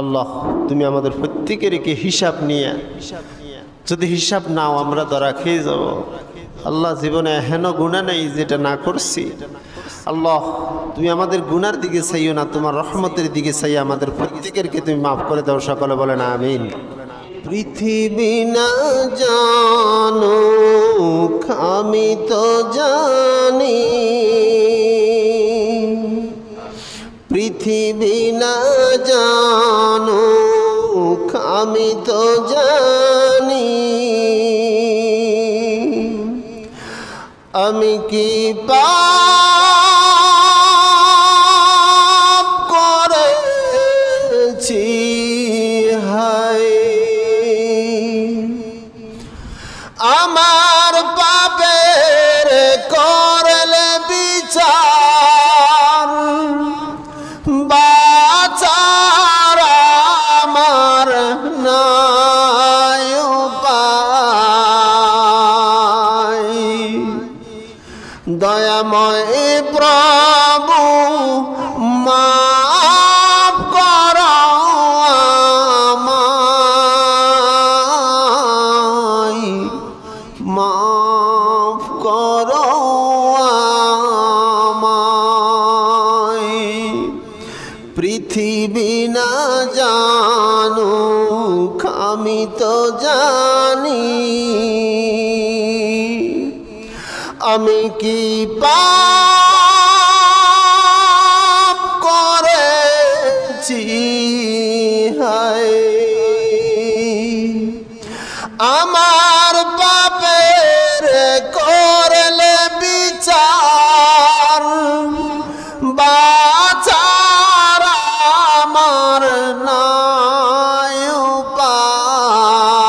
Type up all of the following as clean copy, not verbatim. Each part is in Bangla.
আল্লাহ তুমি আমাদের প্রত্যেকেরকে হিসাব নিয়ে, যদি হিসাব নাও আমরা ধরা খেয়ে যাব। আল্লাহ জীবনে হেন গুনাহ নেই যেটা না করছি। আল্লাহ তুমি আমাদের গুনার দিকে চাইও না, তোমার রহমতের দিকে চাই আমাদের প্রত্যেকেরকে তুমি মাফ করে দাও। সকলে বলেন আমিন। পৃথিবী না জানুক আমি তো জানি, পৃথিবী না জানুক আমি তো জানি, আমি কি পাপ করেছি হায়, আমার পাপের করলে বিচার, বাঁচার আমার নাই উপায়। দয়াময় প্রভু মাফ করো আমায়, মাফ করো আমায়। পৃথিবী না জানুক আমি তো জানি, আমি কি পাপ করেছি হায়, আমার পাপের করলে বিচার, বাঁচার আমার নাই উপায়।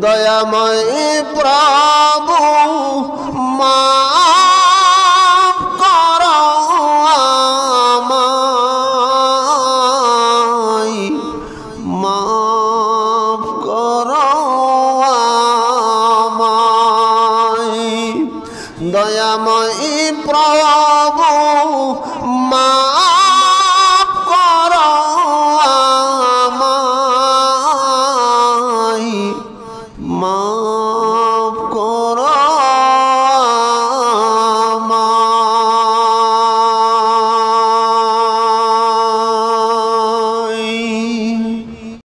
দয়াময় প্রভু মাফ করো আমায়, মাফ করো আমায়। দয়াময় প্রভু মাফ করো আমায়, মা